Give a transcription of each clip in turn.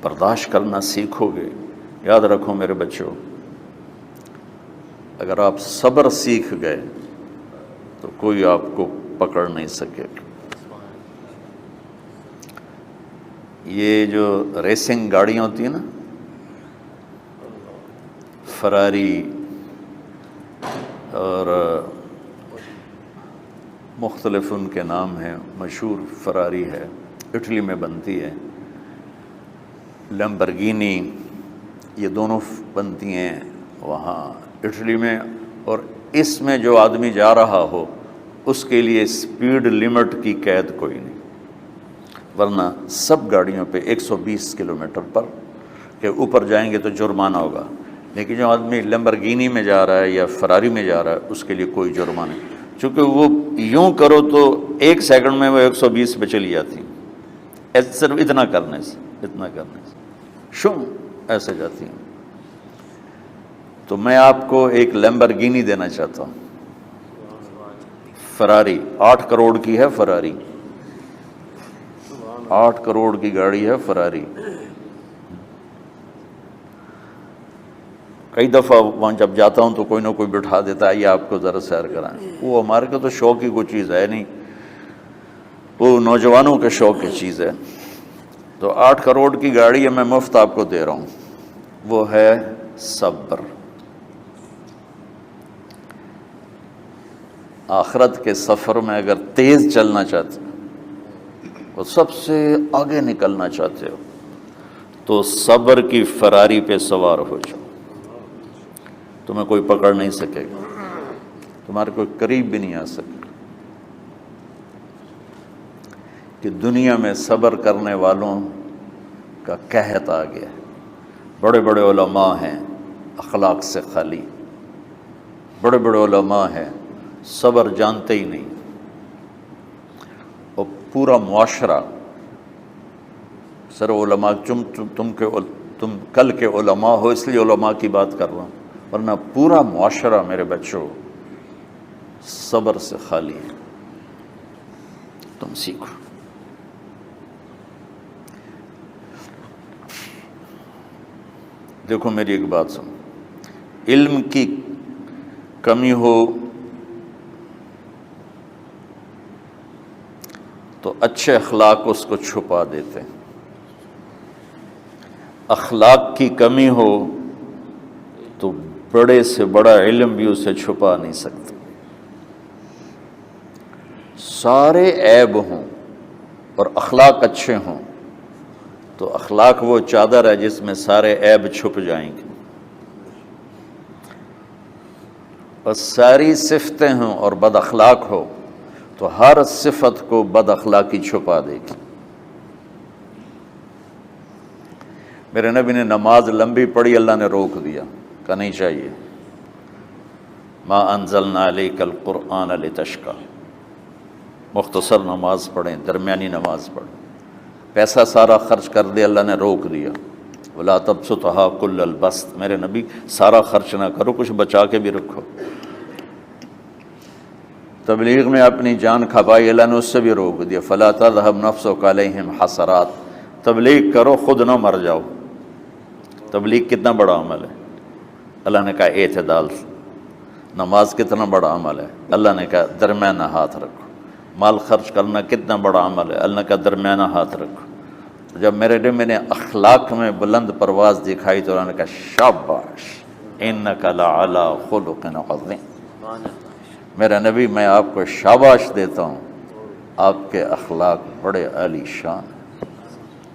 برداشت کرنا سیکھو گے. یاد رکھو میرے بچوں، اگر آپ صبر سیکھ گئے تو کوئی آپ کو پکڑ نہیں سکے گا. یہ جو ریسنگ گاڑیاں ہوتی ہیں نا، فراری اور مختلف ان کے نام ہیں، مشہور فراری ہے، اٹلی میں بنتی ہے. لیمبرگینی، یہ دونوں بنتی ہیں وہاں اٹلی میں. اور اس میں جو آدمی جا رہا ہو اس کے لیے سپیڈ لمٹ کی قید کوئی نہیں، ورنہ سب گاڑیوں پہ 120 کلومیٹر پر کہ اوپر جائیں گے تو جرمانہ ہوگا. لیکن جو آدمی لیمبرگینی میں جا رہا ہے یا فراری میں جا رہا ہے اس کے لیے کوئی جرمانہ نہیں، چونکہ وہ یوں کرو تو 1 سیکنڈ میں وہ 120 پہ چلی جاتی ہیں، صرف اتنا کرنے سے شم ایسے جاتی ہیں. تو میں آپ کو ایک لیمبرگینی دینا چاہتا ہوں، فراری 8 کروڑ کی ہے. فراری 8 کروڑ کی گاڑی ہے فراری. کئی دفعہ وہاں جب جاتا ہوں تو کوئی نہ کوئی بٹھا دیتا ہے، یہ آپ کو ذرا سیر کرائیں. وہ ہمارے کو تو شوق کی کوئی چیز ہے نہیں، وہ نوجوانوں کے شوق کی چیز ہے. تو 8 کروڑ کی گاڑی ہے، میں مفت آپ کو دے رہا ہوں. وہ ہے صبر. آخرت کے سفر میں اگر تیز چلنا چاہتے ہو، سب سے آگے نکلنا چاہتے ہو، تو صبر کی فراری پہ سوار ہو جاؤ. تمہیں کوئی پکڑ نہیں سکے گا، تمہارے کوئی قریب بھی نہیں آ سکے گا. کہ دنیا میں صبر کرنے والوں کا قحط آ گیا ہے. بڑے بڑے علماء ہیں اخلاق سے خالی، بڑے بڑے علماء ہیں صبر جانتے ہی نہیں. اور پورا معاشرہ سر علماء، تم کل کے علماء ہو اس لیے علماء کی بات کر رہا ہوں، ورنہ پورا معاشرہ میرے بچوں صبر سے خالی ہے. تم سیکھو. دیکھو میری ایک بات سنو، علم کی کمی ہو تو اچھے اخلاق اس کو چھپا دیتے ہیں. اخلاق کی کمی ہو تو بڑے سے بڑا علم بھی اسے چھپا نہیں سکتا. سارے عیب ہوں اور اخلاق اچھے ہوں تو اخلاق وہ چادر ہے جس میں سارے عیب چھپ جائیں گے. اور ساری صفتیں ہوں اور بد اخلاق ہو تو ہر صفت کو بد اخلاقی چھپا دے گی. میرے نبی نے نماز لمبی پڑھی، اللہ نے روک دیا، کہا نہیں چاہیے. ما انزلنا علیک القرآن لتشقی، مختصر نماز پڑھیں، درمیانی نماز پڑھیں. پیسہ سارا خرچ کر دے، اللہ نے روک دیا. ولا تبسطها کل البسط، میرے نبی سارا خرچ نہ کرو، کچھ بچا کے بھی رکھو. تبلیغ میں اپنی جان کھپائی، اللہ نے اس سے بھی روک دیا. فلا تذهب نفسك علیہم حسرات، تبلیغ کرو خود نہ مر جاؤ. تبلیغ کتنا بڑا عمل ہے، اللہ نے کہا اعتدال. نماز کتنا بڑا عمل ہے، اللہ نے کہا درمیانہ ہاتھ رکھو. مال خرچ کرنا کتنا بڑا عمل ہے، اللہ نے کہا درمیانہ ہاتھ رکھو. جب میرے دل میں نے اخلاق میں بلند پرواز دکھائی تو اللہ نے کہا شاباش انک لعلی خلق عظیم. میرا نبی میں آپ کو شاباش دیتا ہوں، آپ کے اخلاق بڑے عالی شان.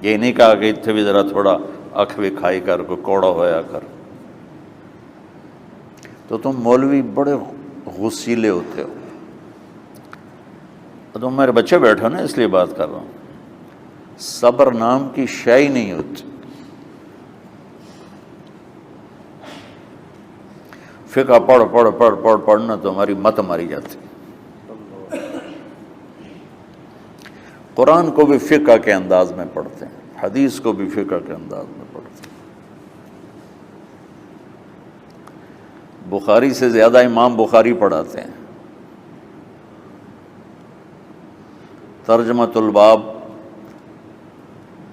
یہ نہیں کہا کہ اتنے بھی ذرا تھوڑا اکھ بھی کھائی کر کوئی کوڑا ہویا کر. تو تم مولوی بڑے غسیلے ہوتے ہو. تم میرے بچے بیٹھو نا اس لیے بات کر رہا ہوں. صبر نام کی شے ہی نہیں ہوتی. فقہ پڑھنا تو ہماری مت ماری جاتی. قرآن کو بھی فقہ کے انداز میں پڑھتے ہیں، حدیث کو بھی فقہ کے انداز میں پڑھتے ہیں. بخاری سے زیادہ امام بخاری پڑھاتے ہیں. ترجمۃ الباب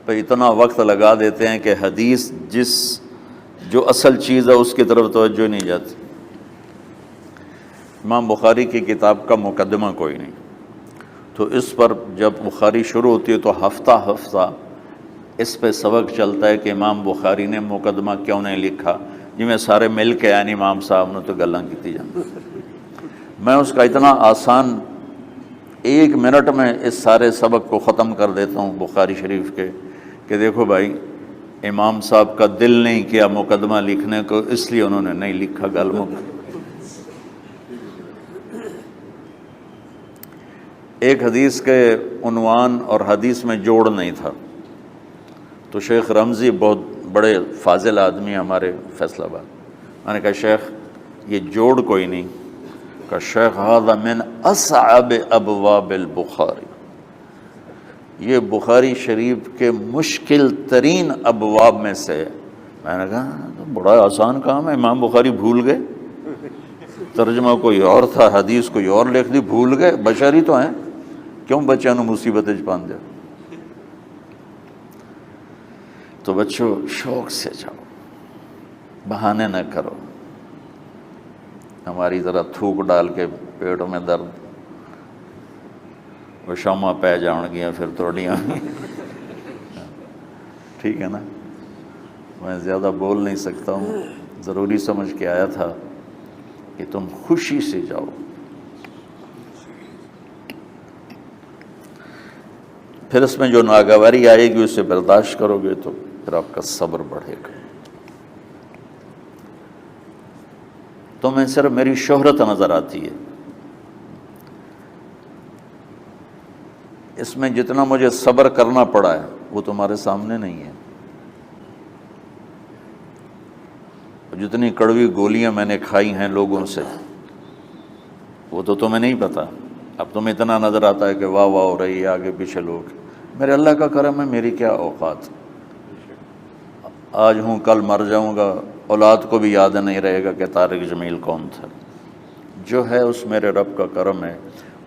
پہ اتنا وقت لگا دیتے ہیں کہ حدیث جو اصل چیز ہے اس کی طرف توجہ نہیں جاتی۔ امام بخاری کی کتاب کا مقدمہ کوئی نہیں، تو اس پر جب بخاری شروع ہوتی ہے تو ہفتہ ہفتہ اس پہ سبق چلتا ہے کہ امام بخاری نے مقدمہ کیوں نہیں لکھا، جی میں سارے مل کے یعنی امام صاحب نے تو گلاں کی جان۔ میں اس کا اتنا آسان 1 منٹ میں اس سارے سبق کو ختم کر دیتا ہوں بخاری شریف کے، کہ دیکھو بھائی امام صاحب کا دل نہیں کیا مقدمہ لکھنے کو، اس لیے انہوں نے نہیں لکھا۔ گلموں ایک حدیث کے عنوان اور حدیث میں جوڑ نہیں تھا، تو شیخ رمزی بہت بڑے فاضل آدمی ہمارے فیصل آباد، میں نے کہا شیخ یہ جوڑ کوئی نہیں، کہا شیخ ھذا من اصعب ابواب البخاری، یہ بخاری شریف کے مشکل ترین ابواب میں سے۔ میں نے کہا تو بڑا آسان کام ہے، امام بخاری بھول گئے، ترجمہ کوئی اور تھا، حدیث کوئی اور لکھ دی، بھول گئے، بشر ہی تو ہیں، کیوں بچوں نے مصیبت پان دیا۔ تو بچوں شوق سے جاؤ، بہانے نہ کرو، ہماری ذرا تھوک ڈال کے پیٹوں میں درد، وہ شامہ پہ جاؤں گیا پھر توڑیاں، ٹھیک ہے نا۔ میں زیادہ بول نہیں سکتا ہوں، ضروری سمجھ کے آیا تھا کہ تم خوشی سے جاؤ۔ پھر اس میں جو ناگواری آئے گی اسے برداشت کرو گے تو پھر آپ کا صبر بڑھے گا۔ تو میں صرف میری شہرت نظر آتی ہے، اس میں جتنا مجھے صبر کرنا پڑا ہے وہ تمہارے سامنے نہیں ہے، جتنی کڑوی گولیاں میں نے کھائی ہیں لوگوں سے وہ تو تمہیں نہیں پتا۔ اب تمہیں اتنا نظر آتا ہے کہ واہ واہ ہو رہی ہے آگے پیچھے لوگ، میرے اللہ کا کرم ہے، میری کیا اوقات، آج ہوں کل مر جاؤں گا، اولاد کو بھی یاد نہیں رہے گا کہ طارق جمیل کون تھا۔ جو ہے اس میرے رب کا کرم ہے،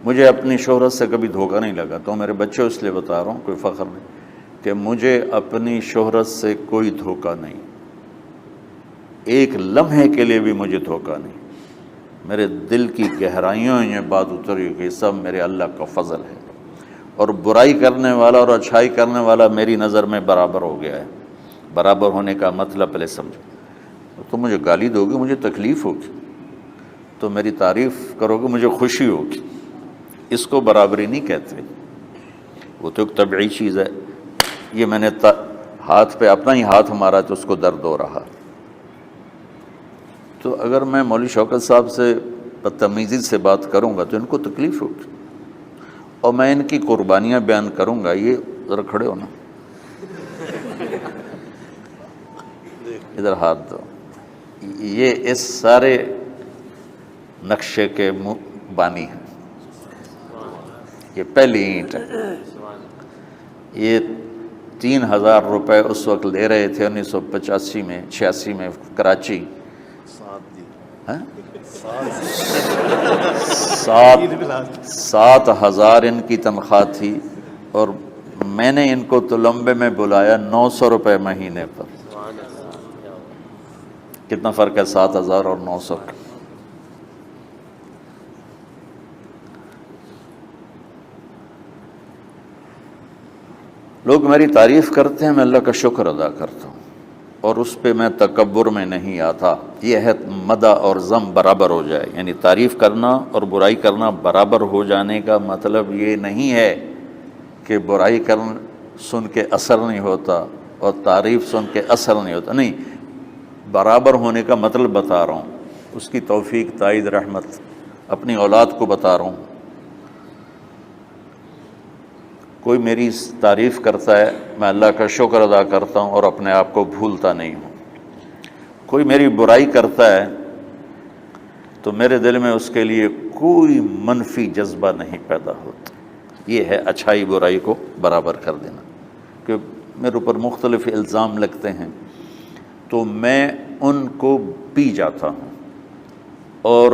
مجھے اپنی شہرت سے کبھی دھوکہ نہیں لگا۔ تو میرے بچوں اس لیے بتا رہا ہوں، کوئی فخر نہیں، کہ مجھے اپنی شہرت سے کوئی دھوکہ نہیں، ایک لمحے کے لیے بھی مجھے دھوکہ نہیں۔ میرے دل کی گہرائیوں یہ بات اتری کہ سب میرے اللہ کا فضل ہے، اور برائی کرنے والا اور اچھائی کرنے والا میری نظر میں برابر ہو گیا ہے۔ برابر ہونے کا مطلب پہلے سمجھو، تو مجھے گالی دو گے مجھے تکلیف ہوگی، تو میری تعریف کرو گے مجھے خوشی ہوگی، اس کو برابری نہیں کہتے، وہ تو ایک طبعی چیز ہے۔ یہ میں نے ہاتھ پہ اپنا ہی ہاتھ مارا تو اس کو درد ہو رہا، تو اگر میں مولوی شوکت صاحب سے بدتمیزی سے بات کروں گا تو ان کو تکلیف ہوگی، اور میں ان کی قربانیاں بیان کروں گا۔ یہ ذرا کھڑے ہونا، ادھر ہاتھ دو، یہ اس سارے نقشے کے بانی ہیں، یہ پہلی اینٹ ہے۔ یہ 3000 روپے اس وقت لے رہے تھے 1985 میں 86 میں کراچی، 7,000 ان کی تنخواہ تھی، اور میں نے ان کو تلمبے میں بلایا 900 روپے مہینے پر۔ کتنا فرق ہے 7,000 اور 900 کا؟ لوگ میری تعریف کرتے ہیں، میں اللہ کا شکر ادا کرتا ہوں، اور اس پہ میں تکبر میں نہیں آتا۔ یہ ہے مدح اور ذم برابر ہو جائے، یعنی تعریف کرنا اور برائی کرنا برابر ہو جانے کا مطلب یہ نہیں ہے کہ برائی سن کے اثر نہیں ہوتا اور تعریف سن کے اثر نہیں ہوتا، نہیں، برابر ہونے کا مطلب بتا رہا ہوں، اس کی توفیق تائید رحمت اپنی اولاد کو بتا رہا ہوں۔ کوئی میری تعریف کرتا ہے میں اللہ کا شکر ادا کرتا ہوں اور اپنے آپ کو بھولتا نہیں ہوں، کوئی میری برائی کرتا ہے تو میرے دل میں اس کے لیے کوئی منفی جذبہ نہیں پیدا ہوتا۔ یہ ہے اچھائی برائی کو برابر کر دینا۔ کہ میرے اوپر مختلف الزام لگتے ہیں تو میں ان کو پی جاتا ہوں، اور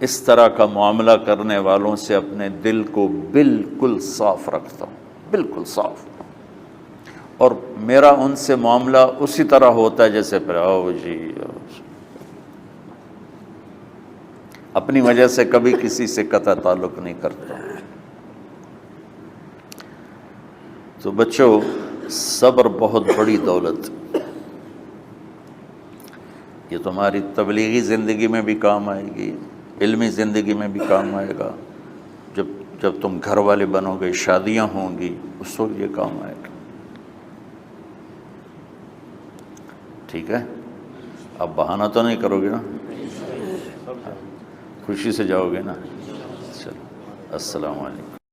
اس طرح کا معاملہ کرنے والوں سے اپنے دل کو بالکل صاف رکھتا ہوں، بالکل صاف، اور میرا ان سے معاملہ اسی طرح ہوتا ہے جیسے پھر آؤ جی اپنی وجہ سے کبھی کسی سے قطع تعلق نہیں کرتا۔ تو بچوں، صبر بہت بڑی دولت، یہ تمہاری تبلیغی زندگی میں بھی کام آئے گی، علمی زندگی میں بھی کام آئے گا، جب تم گھر والے بنو گے، شادیاں ہوں گی، اس وقت یہ کام آئے گا۔ ٹھیک ہے، اب بہانہ تو نہیں کرو گے نا، خوشی سے جاؤ گے نا؟ چلو، السلام علیکم۔